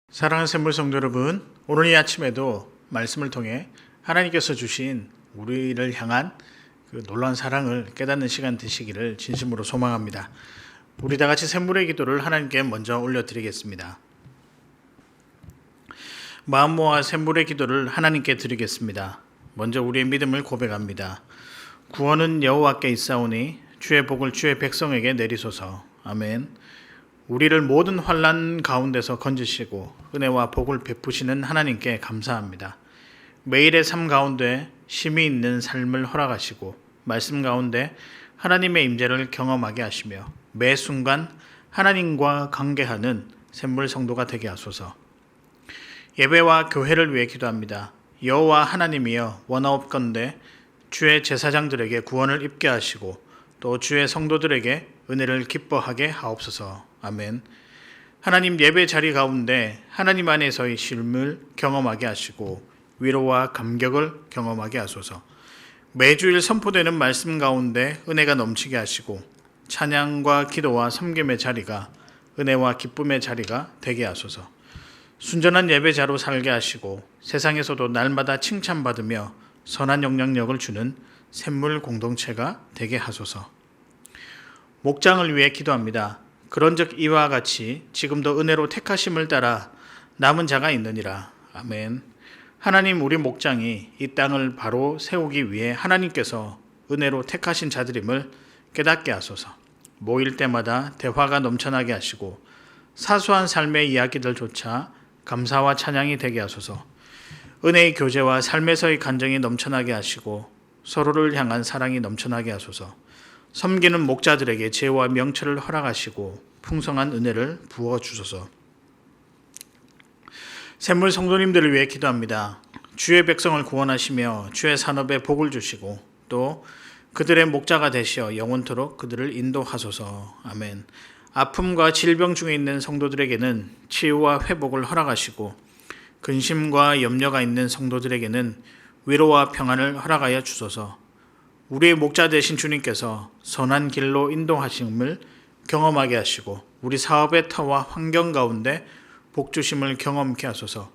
사랑하는 샘물 성도 여러분, 오늘 이 아침에도 말씀을 통해 하나님께서 주신 우리를 향한 그 놀라운 사랑을 깨닫는 시간 되시기를 진심으로 소망합니다. 우리 다 같이 샘물의 기도를 하나님께 먼저 올려드리겠습니다. 마음 모아 샘물의 기도를 하나님께 드리겠습니다. 먼저 우리의 믿음을 고백합니다. 구원은 여호와께 있사오니 주의 복을 주의 백성에게 내리소서. 아멘. 우리를 모든 환난 가운데서 건지시고 은혜와 복을 베푸시는 하나님께 감사합니다. 매일의 삶 가운데 쉼이 있는 삶을 허락하시고 말씀 가운데 하나님의 임재를 경험하게 하시며 매 순간 하나님과 관계하는 샘물 성도가 되게 하소서. 예배와 교회를 위해 기도합니다. 여호와 하나님이여 원하옵건대 주의 제사장들에게 구원을 입게 하시고 또 주의 성도들에게 은혜를 기뻐하게 하옵소서. 아멘. 하나님 예배 자리 가운데 하나님 안에서의 쉼을 경험하게 하시고 위로와 감격을 경험하게 하소서. 매주일 선포되는 말씀 가운데 은혜가 넘치게 하시고 찬양과 기도와 섬김의 자리가 은혜와 기쁨의 자리가 되게 하소서. 순전한 예배자로 살게 하시고 세상에서도 날마다 칭찬받으며 선한 영향력을 주는 샘물 공동체가 되게 하소서. 목장을 위해 기도합니다. 그런즉 이와 같이 지금도 은혜로 택하심을 따라 남은 자가 있느니라. 아멘. 하나님 우리 목장이 이 땅을 바로 세우기 위해 하나님께서 은혜로 택하신 자들임을 깨닫게 하소서. 모일 때마다 대화가 넘쳐나게 하시고 사소한 삶의 이야기들조차 감사와 찬양이 되게 하소서. 은혜의 교제와 삶에서의 간정이 넘쳐나게 하시고 서로를 향한 사랑이 넘쳐나게 하소서. 섬기는 목자들에게 지혜와 명철을 허락하시고 풍성한 은혜를 부어주소서. 샘물 성도님들을 위해 기도합니다. 주의 백성을 구원하시며 주의 산업에 복을 주시고 또 그들의 목자가 되시어 영원토록 그들을 인도하소서. 아멘. 아픔과 질병 중에 있는 성도들에게는 치유와 회복을 허락하시고 근심과 염려가 있는 성도들에게는 위로와 평안을 허락하여 주소서. 우리의 목자 되신 주님께서 선한 길로 인도하심을 경험하게 하시고 우리 사업의 터와 환경 가운데 복주심을 경험케 하소서.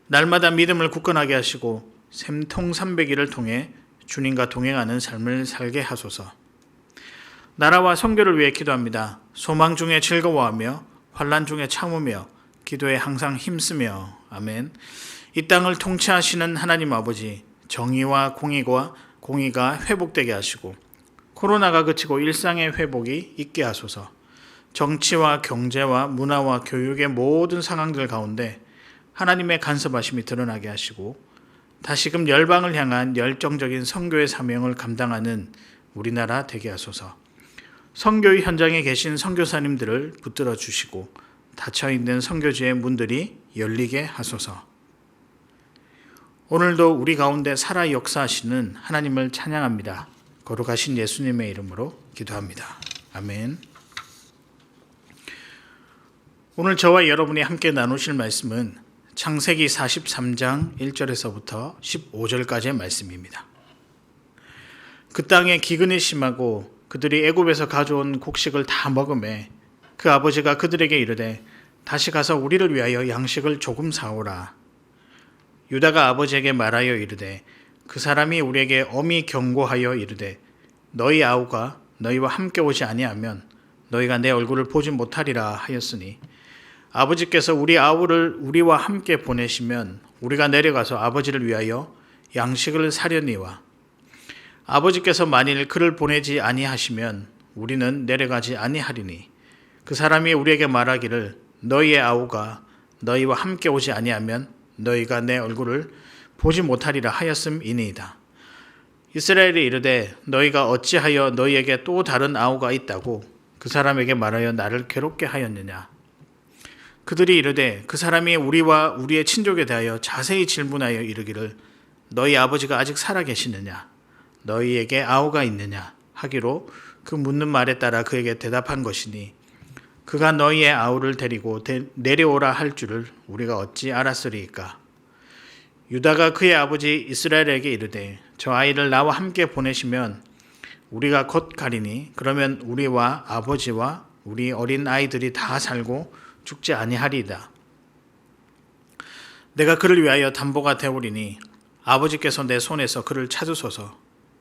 날마다 믿음을 굳건하게 하시고 샘통삼백일을 통해 주님과 동행하는 삶을 살게 하소서. 나라와 선교를 위해 기도합니다. 소망 중에 즐거워하며 환난 중에 참으며 기도에 항상 힘쓰며 아멘. 이 땅을 통치하시는 하나님 아버지, 정의와 공의가 회복되게 하시고 코로나가 그치고 일상의 회복이 있게 하소서. 정치와 경제와 문화와 교육의 모든 상황들 가운데 하나님의 간섭하심이 드러나게 하시고 다시금 열방을 향한 열정적인 선교의 사명을 감당하는 우리나라 되게 하소서. 선교의 현장에 계신 선교사님들을 붙들어 주시고 닫혀있는 선교지의 문들이 열리게 하소서. 오늘도 우리 가운데 살아 역사하시는 하나님을 찬양합니다. 거룩하신 예수님의 이름으로 기도합니다. 아멘. 오늘 저와 여러분이 함께 나누실 말씀은 창세기 43장 1절에서부터 15절까지의 말씀입니다. 그 땅에 기근이 심하고 그들이 애굽에서 가져온 곡식을 다 먹음에 그 아버지가 그들에게 이르되 다시 가서 우리를 위하여 양식을 조금 사오라. 유다가 아버지에게 말하여 이르되 그 사람이 우리에게 엄히 경고하여 이르되 너희 아우가 너희와 함께 오지 아니하면 너희가 내 얼굴을 보지 못하리라 하였으니 아버지께서 우리 아우를 우리와 함께 보내시면 우리가 내려가서 아버지를 위하여 양식을 사려니와 아버지께서 만일 그를 보내지 아니하시면 우리는 내려가지 아니하리니 그 사람이 우리에게 말하기를 너희의 아우가 너희와 함께 오지 아니하면 너희가 내 얼굴을 보지 못하리라 하였음이니이다. 이스라엘이 이르되 너희가 어찌하여 너희에게 또 다른 아우가 있다고 그 사람에게 말하여 나를 괴롭게 하였느냐. 그들이 이르되 그 사람이 우리와 우리의 친족에 대하여 자세히 질문하여 이르기를 너희 아버지가 아직 살아 계시느냐 너희에게 아우가 있느냐 하기로 그 묻는 말에 따라 그에게 대답한 것이니 그가 너희의 아우를 데리고 내려오라 할 줄을 우리가 어찌 알았으리이까. 유다가 그의 아버지 이스라엘에게 이르되 저 아이를 나와 함께 보내시면 우리가 곧 가리니 그러면 우리와 아버지와 우리 어린 아이들이 다 살고 죽지 아니하리이다. 내가 그를 위하여 담보가 되오리니 아버지께서 내 손에서 그를 찾으소서.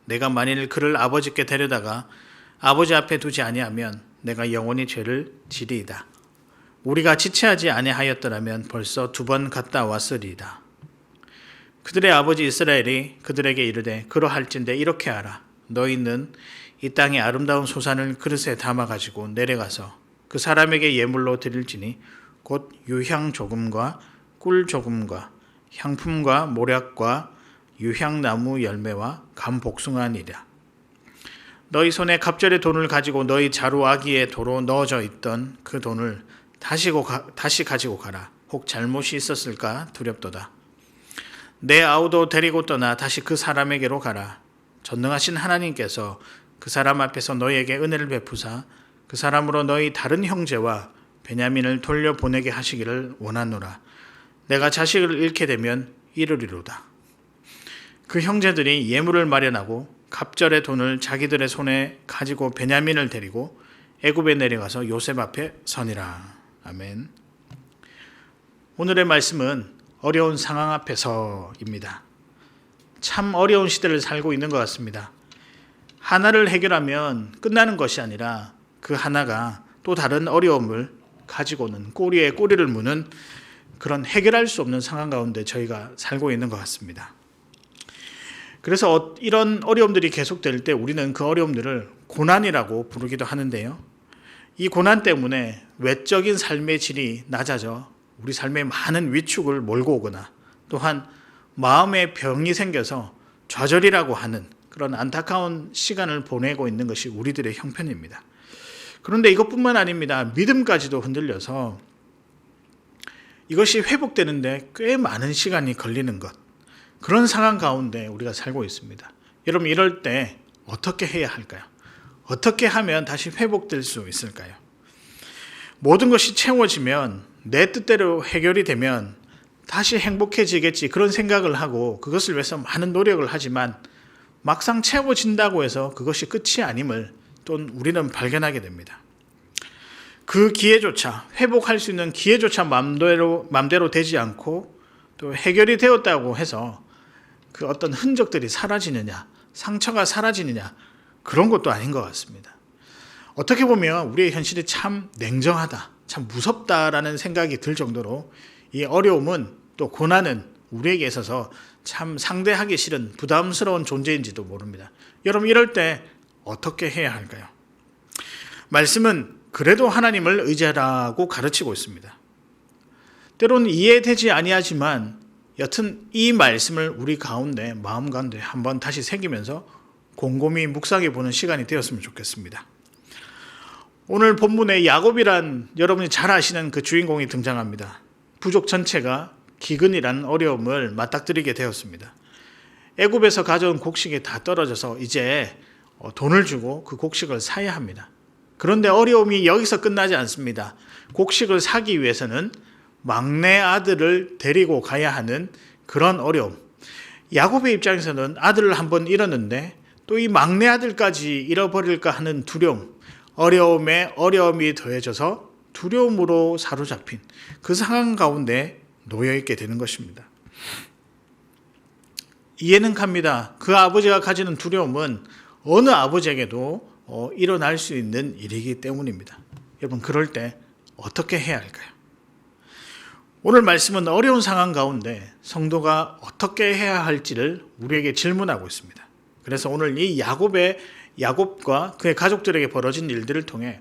내가 만일 그를 아버지께 데려다가 아버지 앞에 두지 아니하면 내가 영원히 죄를 지리이다. 우리가 지체하지 아니하였더라면 벌써 2번 갔다 왔으리이다. 그들의 아버지 이스라엘이 그들에게 이르되 그러할진대 이렇게 하라. 너희는 이 땅의 아름다운 소산을 그릇에 담아가지고 내려가서 그 사람에게 예물로 드릴지니 곧 유향 조금과 꿀 조금과 향품과 모략과 유향나무 열매와 감 복숭아니라. 너희 손에 갑절의 돈을 가지고 너희 자루아기에 도로 넣어져 있던 그 돈을 다시 가지고 가라. 혹 잘못이 있었을까 두렵도다. 내 아우도 데리고 떠나 다시 그 사람에게로 가라. 전능하신 하나님께서 그 사람 앞에서 너희에게 은혜를 베푸사 그 사람으로 너희 다른 형제와 베냐민을 돌려보내게 하시기를 원하노라. 내가 자식을 잃게 되면 이르리로다. 그 형제들이 예물을 마련하고 갑절의 돈을 자기들의 손에 가지고 베냐민을 데리고 애굽에 내려가서 요셉 앞에 서니라. 아멘. 오늘의 말씀은 어려운 상황 앞에서입니다. 참 어려운 시대를 살고 있는 것 같습니다. 하나를 해결하면 끝나는 것이 아니라 그 하나가 또 다른 어려움을 가지고는 꼬리에 꼬리를 무는 그런 해결할 수 없는 상황 가운데 저희가 살고 있는 것 같습니다. 그래서 이런 어려움들이 계속될 때 우리는 그 어려움들을 고난이라고 부르기도 하는데요. 이 고난 때문에 외적인 삶의 질이 낮아져 우리 삶에 많은 위축을 몰고 오거나 또한 마음의 병이 생겨서 좌절이라고 하는 그런 안타까운 시간을 보내고 있는 것이 우리들의 형편입니다. 그런데 이것뿐만 아닙니다. 믿음까지도 흔들려서 이것이 회복되는데 꽤 많은 시간이 걸리는 것, 그런 상황 가운데 우리가 살고 있습니다. 여러분, 이럴 때 어떻게 해야 할까요? 어떻게 하면 다시 회복될 수 있을까요? 모든 것이 채워지면 내 뜻대로 해결이 되면 다시 행복해지겠지, 그런 생각을 하고 그것을 위해서 많은 노력을 하지만 막상 채워진다고 해서 그것이 끝이 아님을 또 우리는 발견하게 됩니다. 그 기회조차, 회복할 수 있는 기회조차 맘대로 되지 않고 또 해결이 되었다고 해서 그 어떤 흔적들이 사라지느냐, 상처가 사라지느냐, 그런 것도 아닌 것 같습니다. 어떻게 보면 우리의 현실이 참 냉정하다, 참 무섭다라는 생각이 들 정도로 이 어려움은 또 고난은 우리에게 있어서 참 상대하기 싫은 부담스러운 존재인지도 모릅니다. 여러분, 이럴 때 어떻게 해야 할까요? 말씀은 그래도 하나님을 의지하라고 가르치고 있습니다. 때로는 이해되지 아니하지만 여튼 이 말씀을 우리 가운데, 마음 가운데 한번 다시 새기면서 곰곰이 묵상해 보는 시간이 되었으면 좋겠습니다. 오늘 본문에 야곱이란 여러분이 잘 아시는 그 주인공이 등장합니다. 부족 전체가 기근이란 어려움을 맞닥뜨리게 되었습니다. 애굽에서 가져온 곡식이 다 떨어져서 이제 돈을 주고 그 곡식을 사야 합니다. 그런데 어려움이 여기서 끝나지 않습니다. 곡식을 사기 위해서는 막내 아들을 데리고 가야 하는 그런 어려움. 야곱의 입장에서는 아들을 한번 잃었는데 또 이 막내 아들까지 잃어버릴까 하는 두려움, 어려움에 어려움이 더해져서 두려움으로 사로잡힌 그 상황 가운데 놓여있게 되는 것입니다. 이해는 갑니다. 그 아버지가 가지는 두려움은 어느 아버지에게도 일어날 수 있는 일이기 때문입니다. 여러분, 그럴 때 어떻게 해야 할까요? 오늘 말씀은 어려운 상황 가운데 성도가 어떻게 해야 할지를 우리에게 질문하고 있습니다. 그래서 오늘 이 야곱과 그의 가족들에게 벌어진 일들을 통해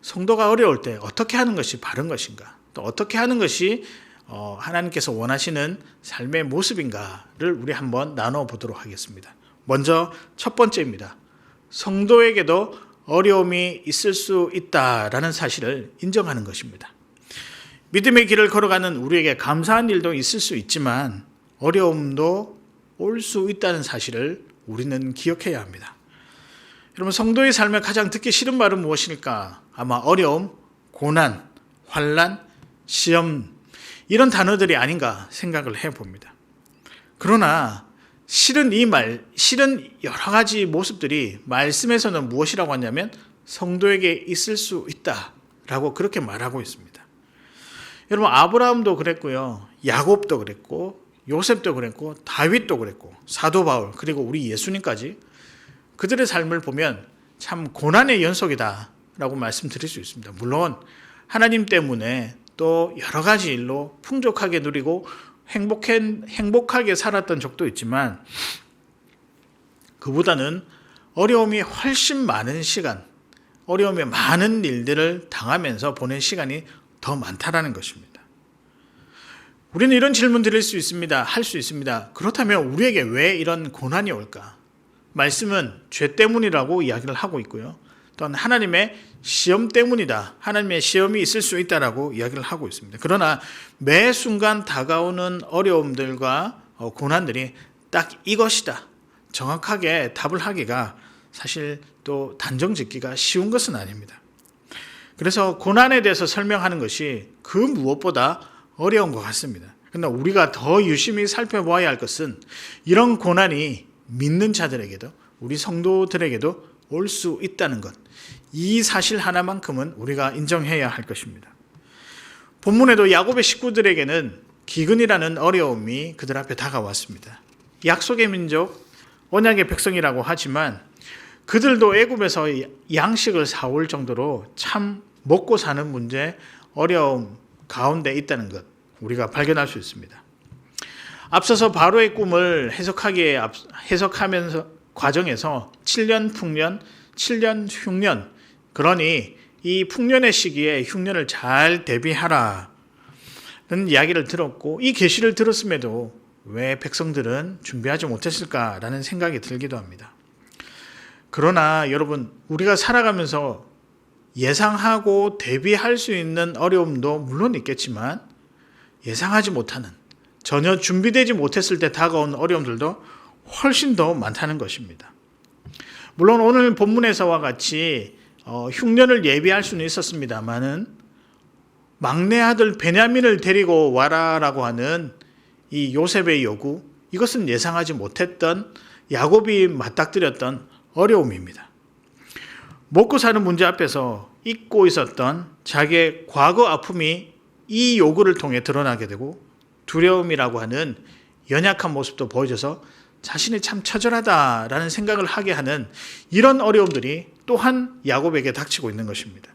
성도가 어려울 때 어떻게 하는 것이 바른 것인가, 또 어떻게 하는 것이 하나님께서 원하시는 삶의 모습인가를 우리 한번 나눠보도록 하겠습니다. 먼저 첫 번째입니다. 성도에게도 어려움이 있을 수 있다라는 사실을 인정하는 것입니다. 믿음의 길을 걸어가는 우리에게 감사한 일도 있을 수 있지만 어려움도 올 수 있다는 사실을 우리는 기억해야 합니다. 여러분, 성도의 삶에 가장 듣기 싫은 말은 무엇일까? 아마 어려움, 고난, 환난, 시험, 이런 단어들이 아닌가 생각을 해봅니다. 그러나 실은 여러 가지 모습들이 말씀에서는 무엇이라고 하냐면 성도에게 있을 수 있다라고 그렇게 말하고 있습니다. 여러분 아브라함도 그랬고요. 야곱도 그랬고 요셉도 그랬고 다윗도 그랬고 사도 바울 그리고 우리 예수님까지 그들의 삶을 보면 참 고난의 연속이다라고 말씀드릴 수 있습니다. 물론 하나님 때문에 또 여러 가지 일로 풍족하게 누리고 행복하게 살았던 적도 있지만 그보다는 어려움이 훨씬 많은 시간, 어려움이 많은 일들을 당하면서 보낸 시간이 더 많다라는 것입니다. 우리는 이런 질문 드릴 수 있습니다. 할 수 있습니다. 그렇다면 우리에게 왜 이런 고난이 올까? 말씀은 죄 때문이라고 이야기를 하고 있고요. 또한 하나님의 시험 때문이다. 하나님의 시험이 있을 수 있다라고 이야기를 하고 있습니다. 그러나 매 순간 다가오는 어려움들과 고난들이 딱 이것이다. 정확하게 답을 하기가 사실 또 단정 짓기가 쉬운 것은 아닙니다. 그래서 고난에 대해서 설명하는 것이 그 무엇보다 어려운 것 같습니다. 그러나 우리가 더 유심히 살펴보아야 할 것은 이런 고난이 믿는 자들에게도 우리 성도들에게도 올 수 있다는 것. 이 사실 하나만큼은 우리가 인정해야 할 것입니다. 본문에도 야곱의 식구들에게는 기근이라는 어려움이 그들 앞에 다가왔습니다. 약속의 민족, 언약의 백성이라고 하지만 그들도 애굽에서 양식을 사올 정도로 참 먹고 사는 문제, 어려움 가운데 있다는 것 우리가 발견할 수 있습니다. 앞서서 바로의 꿈을 해석하면서 과정에서 7년 풍년, 7년 흉년, 그러니 이 풍년의 시기에 흉년을 잘 대비하라는 이야기를 들었고 이 계시를 들었음에도 왜 백성들은 준비하지 못했을까라는 생각이 들기도 합니다. 그러나 여러분, 우리가 살아가면서 예상하고 대비할 수 있는 어려움도 물론 있겠지만 예상하지 못하는, 전혀 준비되지 못했을 때 다가온 어려움들도 훨씬 더 많다는 것입니다. 물론 오늘 본문에서와 같이 흉년을 예비할 수는 있었습니다만은 막내 아들 베냐민을 데리고 와라라고 하는 이 요셉의 요구, 이것은 예상하지 못했던 야곱이 맞닥뜨렸던 어려움입니다. 먹고 사는 문제 앞에서 잊고 있었던 자기의 과거 아픔이 이 요구를 통해 드러나게 되고 두려움이라고 하는 연약한 모습도 보여져서 자신이 참 처절하다라는 생각을 하게 하는 이런 어려움들이 또한 야곱에게 닥치고 있는 것입니다.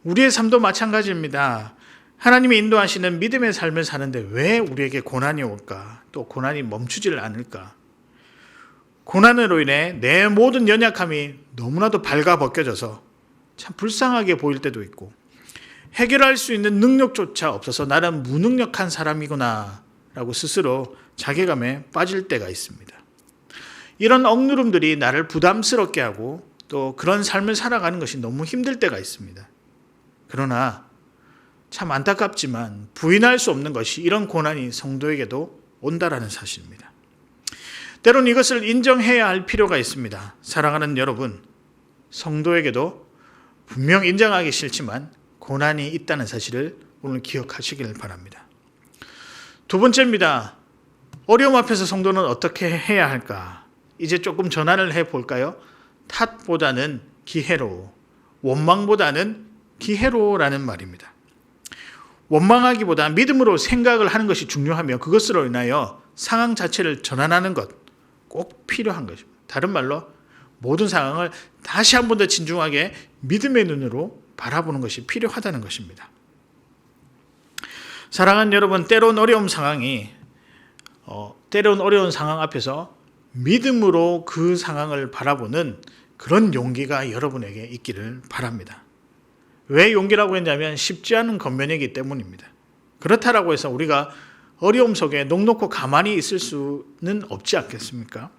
우리의 삶도 마찬가지입니다. 하나님이 인도하시는 믿음의 삶을 사는데 왜 우리에게 고난이 올까? 또 고난이 멈추지를 않을까? 고난으로 인해 내 모든 연약함이 너무나도 발가벗겨져서 참 불쌍하게 보일 때도 있고 해결할 수 있는 능력조차 없어서 나는 무능력한 사람이구나 라고 스스로 자괴감에 빠질 때가 있습니다. 이런 억누름들이 나를 부담스럽게 하고 또 그런 삶을 살아가는 것이 너무 힘들 때가 있습니다. 그러나 참 안타깝지만 부인할 수 없는 것이 이런 고난이 성도에게도 온다라는 사실입니다. 때론 이것을 인정해야 할 필요가 있습니다. 사랑하는 여러분, 성도에게도 분명 인정하기 싫지만 고난이 있다는 사실을 오늘 기억하시길 바랍니다. 두 번째입니다. 어려움 앞에서 성도는 어떻게 해야 할까? 이제 조금 전환을 해볼까요? 탓보다는 기회로, 원망보다는 기회로라는 말입니다. 원망하기보다 믿음으로 생각을 하는 것이 중요하며 그것으로 인하여 상황 자체를 전환하는 것 꼭 필요한 것입니다. 다른 말로 모든 상황을 다시 한 번 더 진중하게 믿음의 눈으로 바라보는 것이 필요하다는 것입니다. 사랑하는 여러분, 때론 어려운 상황 앞에서 믿음으로 그 상황을 바라보는 그런 용기가 여러분에게 있기를 바랍니다. 왜 용기라고 했냐면 쉽지 않은 겉면이기 때문입니다. 그렇다라고 해서 우리가 어려움 속에 넋놓고 가만히 있을 수는 없지 않겠습니까?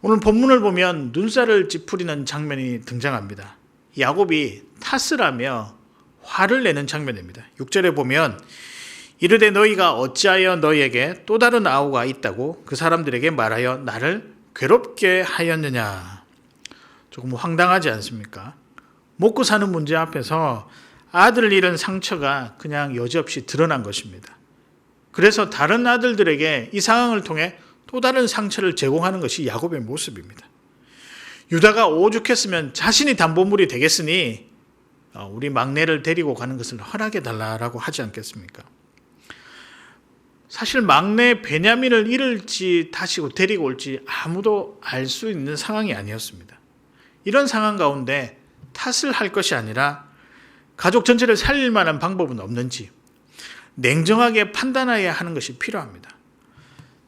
오늘 본문을 보면 눈살을 찌푸리는 장면이 등장합니다. 야곱이 탓을 하며 화를 내는 장면입니다. 6절에 보면 이르되 너희가 어찌하여 너희에게 또 다른 아우가 있다고 그 사람들에게 말하여 나를 괴롭게 하였느냐. 조금 황당하지 않습니까? 먹고 사는 문제 앞에서 아들을 잃은 상처가 그냥 여지없이 드러난 것입니다. 그래서 다른 아들들에게 이 상황을 통해 또 다른 상처를 제공하는 것이 야곱의 모습입니다. 유다가 오죽했으면 자신이 담보물이 되겠으니 우리 막내를 데리고 가는 것을 허락해 달라고 하지 않겠습니까? 사실 막내 베냐민을 잃을지 다시 데리고 올지 아무도 알 수 있는 상황이 아니었습니다. 이런 상황 가운데 탓을 할 것이 아니라 가족 전체를 살릴 만한 방법은 없는지 냉정하게 판단해야 하는 것이 필요합니다.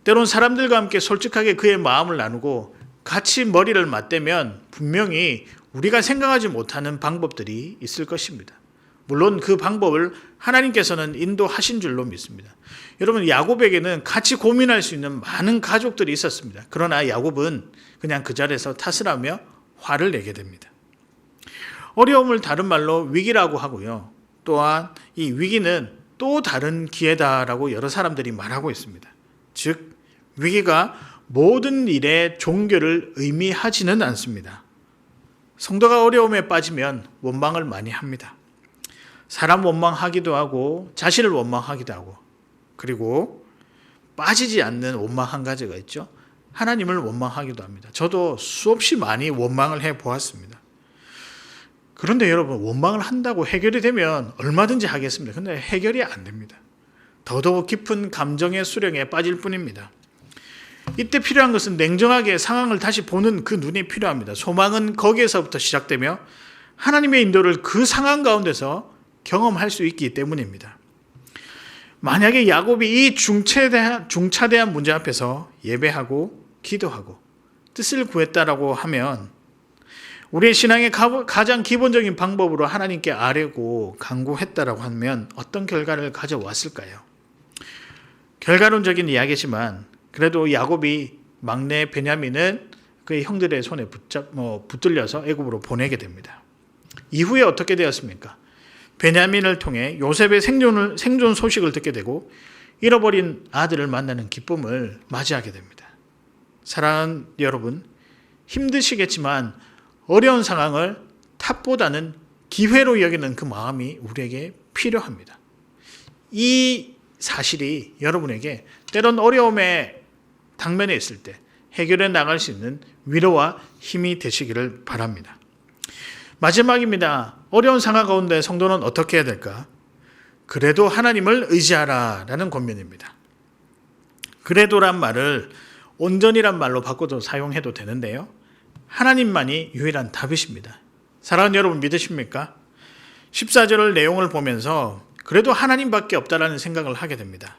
때론 사람들과 함께 솔직하게 그의 마음을 나누고 같이 머리를 맞대면 분명히 우리가 생각하지 못하는 방법들이 있을 것입니다. 물론 그 방법을 하나님께서는 인도하신 줄로 믿습니다. 여러분, 야곱에게는 같이 고민할 수 있는 많은 가족들이 있었습니다. 그러나 야곱은 그냥 그 자리에서 탓을 하며 화를 내게 됩니다. 어려움을 다른 말로 위기라고 하고요. 또한 이 위기는 또 다른 기회다라고 여러 사람들이 말하고 있습니다. 즉, 위기가 모든 일의 종교를 의미하지는 않습니다. 성도가 어려움에 빠지면 원망을 많이 합니다. 사람 원망하기도 하고 자신을 원망하기도 하고, 그리고 빠지지 않는 원망 한 가지가 있죠. 하나님을 원망하기도 합니다. 저도 수없이 많이 원망을 해보았습니다. 그런데 여러분, 원망을 한다고 해결이 되면 얼마든지 하겠습니다. 그런데 해결이 안 됩니다. 더더욱 깊은 감정의 수렁에 빠질 뿐입니다. 이때 필요한 것은 냉정하게 상황을 다시 보는 그 눈이 필요합니다. 소망은 거기에서부터 시작되며 하나님의 인도를 그 상황 가운데서 경험할 수 있기 때문입니다. 만약에 야곱이 이 중차대한 문제 앞에서 예배하고 기도하고 뜻을 구했다라고 하면 우리의 신앙의 가장 기본적인 방법으로 하나님께 아뢰고 간구했다라고 하면 어떤 결과를 가져왔을까요? 결과론적인 이야기지만 그래도 야곱이 막내 베냐민을 그의 형들의 손에 붙들려서 애굽으로 보내게 됩니다. 이후에 어떻게 되었습니까? 베냐민을 통해 요셉의 생존 소식을 듣게 되고 잃어버린 아들을 만나는 기쁨을 맞이하게 됩니다. 사랑하는 여러분, 힘드시겠지만 어려운 상황을 탓보다는 기회로 여기는 그 마음이 우리에게 필요합니다. 이 사실이 여러분에게 때론 어려움에 당면에 있을 때 해결해 나갈 수 있는 위로와 힘이 되시기를 바랍니다. 마지막입니다. 어려운 상황 가운데 성도는 어떻게 해야 될까? 그래도 하나님을 의지하라 라는 권면입니다. 그래도란 말을 온전이란 말로 바꿔서 사용해도 되는데요. 하나님만이 유일한 답이십니다. 사랑하는 여러분, 믿으십니까? 14절 내용을 보면서 그래도 하나님밖에 없다라는 생각을 하게 됩니다.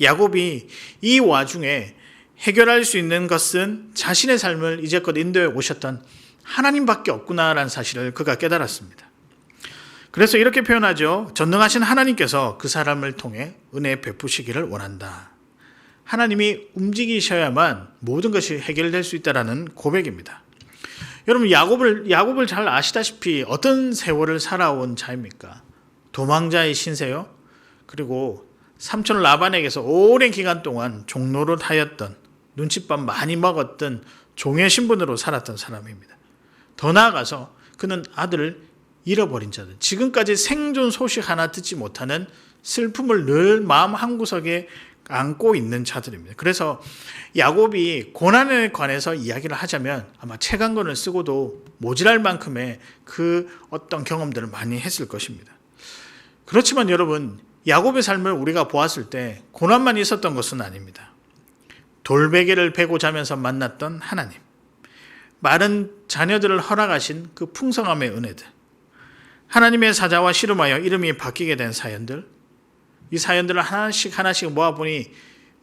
야곱이 이 와중에 해결할 수 있는 것은 자신의 삶을 이제껏 인도해 오셨던 하나님밖에 없구나라는 사실을 그가 깨달았습니다. 그래서 이렇게 표현하죠. 전능하신 하나님께서 그 사람을 통해 은혜 베푸시기를 원한다. 하나님이 움직이셔야만 모든 것이 해결될 수 있다는 고백입니다. 여러분, 야곱을 잘 아시다시피 어떤 세월을 살아온 자입니까? 도망자의 신세요. 그리고 삼촌 라반에게서 오랜 기간 동안 종노릇 하였던, 눈칫밥 많이 먹었던 종의 신분으로 살았던 사람입니다. 더 나아가서 그는 아들을 잃어버린 자들, 지금까지 생존 소식 하나 듣지 못하는 슬픔을 늘 마음 한구석에 안고 있는 자들입니다. 그래서 야곱이 고난에 관해서 이야기를 하자면 아마 책 한 권을 쓰고도 모자랄 만큼의 그 어떤 경험들을 많이 했을 것입니다. 그렇지만 여러분, 야곱의 삶을 우리가 보았을 때 고난만 있었던 것은 아닙니다. 돌베개를 베고 자면서 만났던 하나님, 마른 자녀들을 허락하신 그 풍성함의 은혜들, 하나님의 사자와 씨름하여 이름이 바뀌게 된 사연들, 이 사연들을 하나씩 모아보니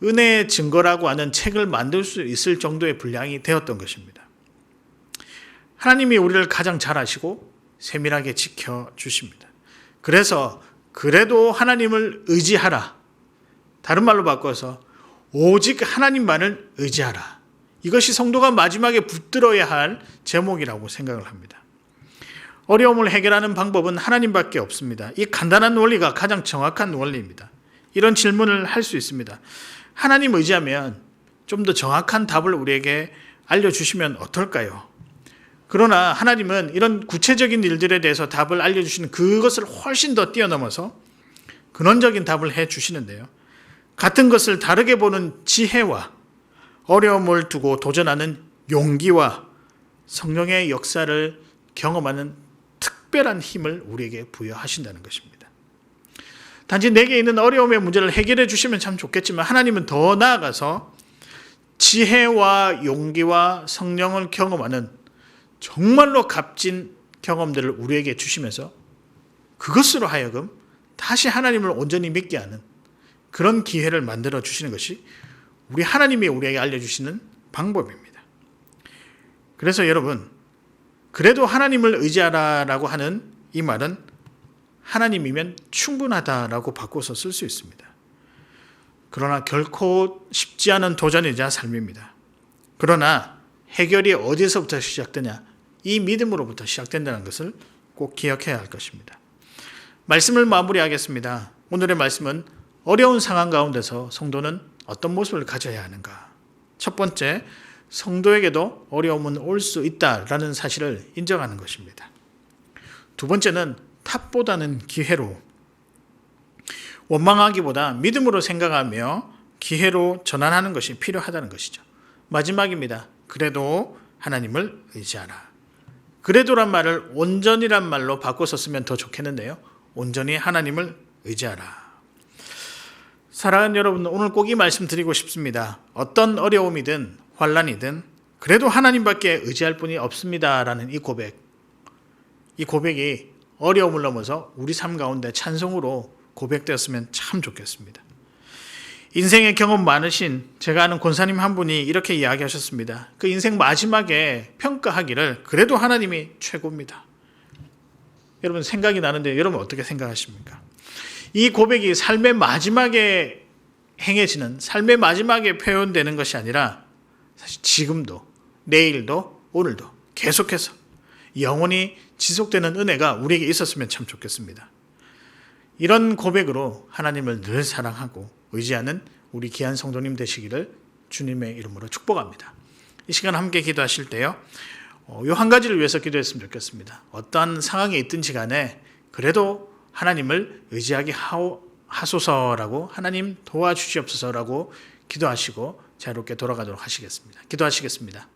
은혜의 증거라고 하는 책을 만들 수 있을 정도의 분량이 되었던 것입니다. 하나님이 우리를 가장 잘 아시고 세밀하게 지켜주십니다. 그래서 그래도 하나님을 의지하라. 다른 말로 바꿔서 오직 하나님만을 의지하라. 이것이 성도가 마지막에 붙들어야 할 제목이라고 생각을 합니다. 어려움을 해결하는 방법은 하나님밖에 없습니다. 이 간단한 원리가 가장 정확한 원리입니다. 이런 질문을 할 수 있습니다. 하나님 의지하면 좀 더 정확한 답을 우리에게 알려주시면 어떨까요? 그러나 하나님은 이런 구체적인 일들에 대해서 답을 알려주시는 그것을 훨씬 더 뛰어넘어서 근원적인 답을 해주시는데요. 같은 것을 다르게 보는 지혜와 어려움을 두고 도전하는 용기와 성령의 역사를 경험하는 특별한 힘을 우리에게 부여하신다는 것입니다. 단지 내게 있는 어려움의 문제를 해결해 주시면 참 좋겠지만 하나님은 더 나아가서 지혜와 용기와 성령을 경험하는 정말로 값진 경험들을 우리에게 주시면서 그것으로 하여금 다시 하나님을 온전히 믿게 하는 그런 기회를 만들어 주시는 것이 우리 하나님이 우리에게 알려주시는 방법입니다. 그래서 여러분, 그래도 하나님을 의지하라라고 하는 이 말은 하나님이면 충분하다라고 바꿔서 쓸 수 있습니다. 그러나 결코 쉽지 않은 도전이자 삶입니다. 그러나 해결이 어디서부터 시작되냐? 이 믿음으로부터 시작된다는 것을 꼭 기억해야 할 것입니다. 말씀을 마무리하겠습니다. 오늘의 말씀은 어려운 상황 가운데서 성도는 어떤 모습을 가져야 하는가? 첫 번째, 성도에게도 어려움은 올 수 있다라는 사실을 인정하는 것입니다. 두 번째는 탓보다는 기회로, 원망하기보다 믿음으로 생각하며 기회로 전환하는 것이 필요하다는 것이죠. 마지막입니다. 그래도 하나님을 의지하라. 그래도란 말을 온전이란 말로 바꿔서 쓰면 더 좋겠는데요. 온전히 하나님을 의지하라. 사랑하는 여러분, 오늘 꼭 이 말씀 드리고 싶습니다. 어떤 어려움이든 환난이든 그래도 하나님밖에 의지할 분이 없습니다라는 이 고백이 어려움을 넘어서 우리 삶 가운데 찬송으로 고백되었으면 참 좋겠습니다. 인생의 경험 많으신 제가 아는 권사님 한 분이 이렇게 이야기하셨습니다. 그 인생 마지막에 평가하기를 그래도 하나님이 최고입니다. 여러분 생각이 나는데 여러분 어떻게 생각하십니까? 이 고백이 삶의 마지막에 행해지는, 삶의 마지막에 표현되는 것이 아니라 사실 지금도, 내일도, 오늘도 계속해서 영원히 지속되는 은혜가 우리에게 있었으면 참 좋겠습니다. 이런 고백으로 하나님을 늘 사랑하고 의지하는 우리 귀한 성도님 되시기를 주님의 이름으로 축복합니다. 이 시간 함께 기도하실 때요, 이 한 가지를 위해서 기도했으면 좋겠습니다. 어떠한 상황에 있든지 간에 그래도 하나님을 의지하게 하소서라고, 하나님 도와주시옵소서라고 기도하시고 자유롭게 돌아가도록 하시겠습니다. 기도하시겠습니다.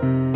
아멘.